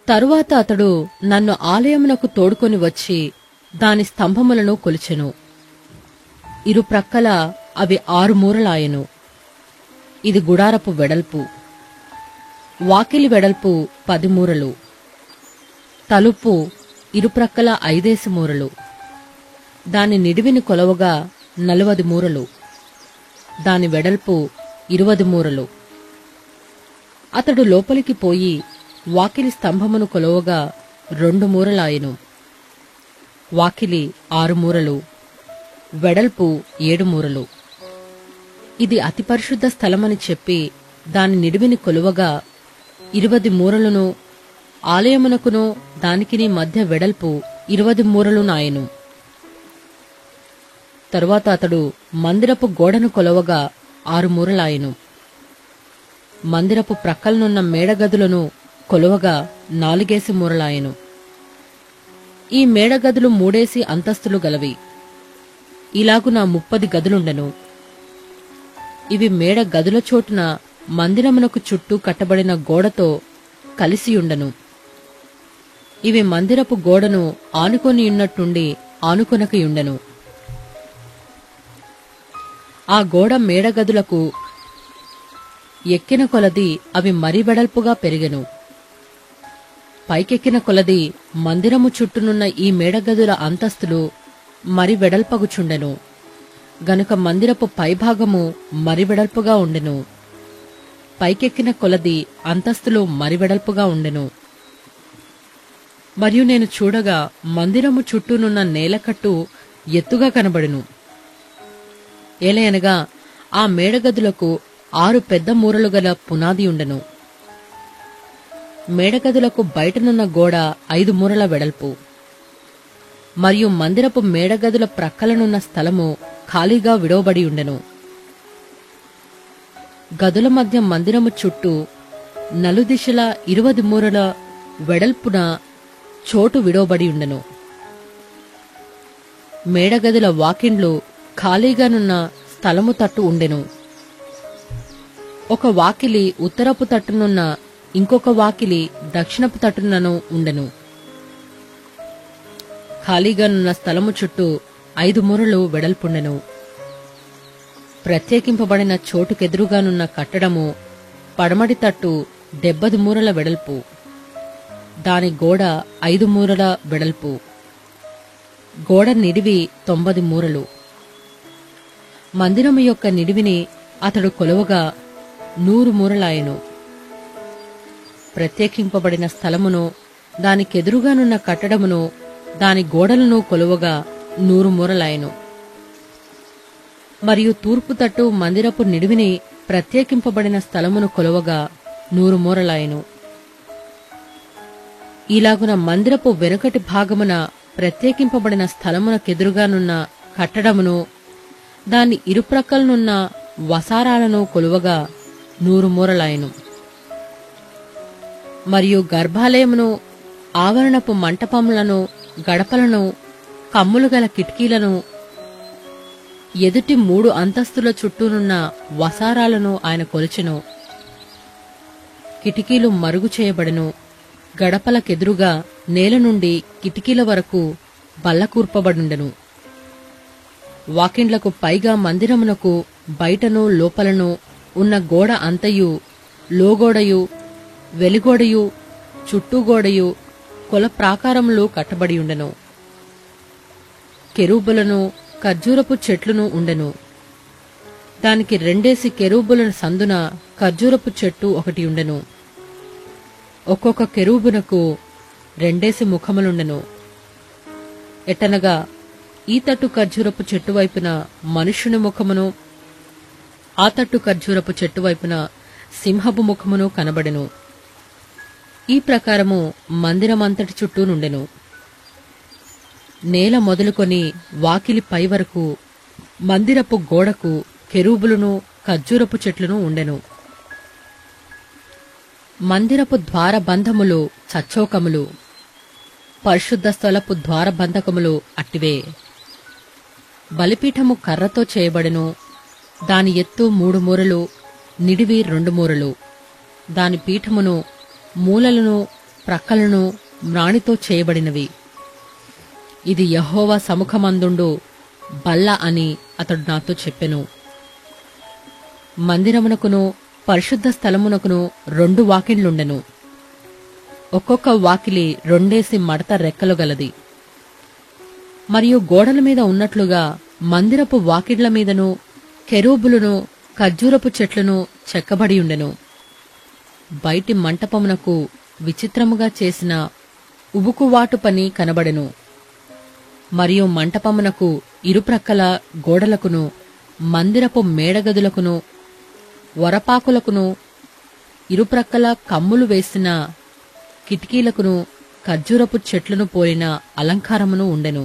తరువాత అతడు నన్ను ఆలయమునకు తోడుకొని వచ్చి దాని స్తంభములను కొలిచెను. ఇరుప్రక్కల అవి 6 మూరలాయెను. ఇది గుడారపు వెడల్పు. వాకిలి వెడల్పు 10 మూరలు. తలుపు ఇరుప్రక్కల 5 మూరలు. దాని నిడివిని కొలవగా 40 మూరలు. దాని వెడల్పు 20 మూరలు. అతడు లోపలికి పోయి వాకిలి స్తంభమును కొలవగా 2 మూరలాయెను. వాకిలి 6 మూరలు, వెడల్పు 7 మూరలు. ఇది అతి పరిశుద్ధ స్థలమని చెప్పి దాని నిడివిని కొలువగా 20 మూరలను, ఆలయమునకును దానికిని మధ్య వెడల్పు 20 మూరలు నాయెను. తరువాత అతడు మందిరపు గోడను కొలవగా 6 మూరలాయెను. మందిరపు ప్రక్కలనున్న మేడగదులను కొలవగా 4 మూరలాయెను. ఈ మేడగదులు 3 అంతస్తులు గలవి. ఇలాగున 30 గదులుండెను. ఇవి మేడ గదుల చోటున మందిరమునకు చుట్టూ కట్టబడిన గోడతో కలిసియుండెను. ఇవి మందిరపు గోడను ఆనుకొనియున్నట్టుండి ఆనుకొనకయుండెను. ఆ గోడ మేడగదులకు ఎక్కిన కొలది అవి మరీ వెడల్పుగా పెరిగెను. పైకెక్కిన కొలది మందిరము చుట్టూనున్న ఈ మేడగదుల అంతస్తులు మరి వెడల్పగుచుండెను. గనుక మందిరపు పైభాగము మరి వెడల్పుగా ఉండెను. పైకెక్కిన కొలది అంతస్తులు మరి వెడల్పుగా ఉండెను. మరియు నేను చూడగా మందిరము చుట్టూనున్న నేలకట్టు ఎత్తుగా కనబడెను. ఏలయనగా ఆ మేడగదులకు 6 పెద్ద మూరలు గల పునాది ఉండెను. మేడగదులకు బయటనున్న గోడ 5 మూరల వెడల్పు. మరియు మందిరపు మేడగదుల ప్రక్కలనున్న స్థలము ఖాళీగా విడవబడి ఉండెను. గదుల మధ్య మందిరము చుట్టూ నలుదిశలా 20 మూరల వెడల్పున చోటు విడవబడి ఉండెను. మేడగదుల వాకిండ్లు ఖాళీగానున్న స్థలము తట్టు ఉండెను. ఒక వాకిలి ఉత్తరపు తట్టునున్న, ఇంకొక వాకిలి దక్షిణపు తట్టునను ఉండెను. ఖాళీగానున్న స్థలము చుట్టూ 5 మూరలు వెడల్పుండెను. ప్రత్యేకింపబడిన చోటుకెదురుగానున్న కట్టడము పడమటి తట్టు 70 మూరల వెడల్పు. దాని గోడ 5 మూరల వెడల్పు. గోడ నిడివి 90 మూరలు. మందిరము యొక్క నిడివిని అతడు కొలవగా 100 మూరలాయెను. ప్రత్యేకింపబడిన స్థలమును, దానికెదురుగానున్న కట్టడమును, దాని గోడలను కొలువగా 100 మూరలాయెను. మరియు తూర్పు తట్టు మందిరపు నిడివిని ప్రత్యేకింపబడిన స్థలమును కొలవగా 100 మూరలాయెను. ఇలాగున మందిరపు వెనుకటి భాగమున ప్రత్యేకింపబడిన స్థలమునకెదురుగానున్న కట్టడమును, దాని ఇరుప్రక్కలనున్న వసారాలను కొలువగా 100 మూరలాయెను. మరియు గర్భాలయమును, ఆవరణపు మంటపములను, గడపలను, కమ్ములు గల కిటికీలను, ఎదుటి 3 అంతస్తుల చుట్టూనున్న వసారాలను ఆయన కొలిచెను. కిటికీలు మరుగు చేయబడెను. గడపలకెదురుగా నేల నుండి కిటికీల వరకు బల్లకూర్పబడుండెను. వాకిండ్లకు పైగా మందిరమునకు బయటను లోపలను ఉన్న గోడ అంతయు, లోగోడయు, వెలిగోడయు, చుట్టూగోడయు కొల ప్రాకారములు కట్టబడియుండెను. కెరూబులను, ఖర్జూరపు చెట్లును ఉండెను. దానికి 2 కెరూబుల సందున ఖర్జూరపు చెట్టు ఒకటి ఉండెను. ఒక్కొక్క కెరూబునకు 2 ముఖములుండెను. ఎట్టనగా ఈ తట్టు ఖర్జూరపు చెట్టు వైపున మనుష్యుని ముఖమును, ఆ తట్టు ఖర్జూరపు చెట్టు వైపున సింహపు ముఖమును కనబడెను. ఈ ప్రకారము మందిరమంతటి చుట్టూ నుండెను. నేల మొదలుకొని వాకిలి పై వరకు మందిరపు గోడకు కెరూబులను, ఖర్జూరపు చెట్లును ఉండెను. మందిరపు ద్వారబంధములు చచ్చోకములు, పరిశుద్ధ స్థలపు ద్వారబంధకములు అట్టివే. బలిపీఠము కర్రతో చేయబడెను. దాని ఎత్తు 3 మూరలు, నిడివి 2 మూరలు. దాని పీఠమును, మూలలను, ప్రక్కలను మ్రాణితో చేయబడినవి. ఇది యెహోవా సముఖమందుండు బల్ల అని అతడు నాతో చెప్పెను. మందిరమునకును పరిశుద్ధ స్థలమునకును 2 వాకిళ్లుండెను. ఒక్కొక్క వాకిలి 2 మడత రెక్కలు గలది. మరియు గోడల మీద ఉన్నట్లుగా మందిరపు వాకిళ్ల మీదను కెరూబులను ఖర్జూరపు చెట్లను చెక్కబడియుండెను. బయటి మంటపమునకు విచిత్రముగా చేసిన ఉబుకువాటు పని కనబడెను. మరియు మంటపమునకు ఇరుప్రక్కల గోడలకును మందిరపు మేడగదులకును వరపాకులకును ఇరుప్రక్కల కమ్ములు వేసిన కిటికీలకును ఖర్జూరపు చెట్లను పోలిన అలంకారమును ఉండెను.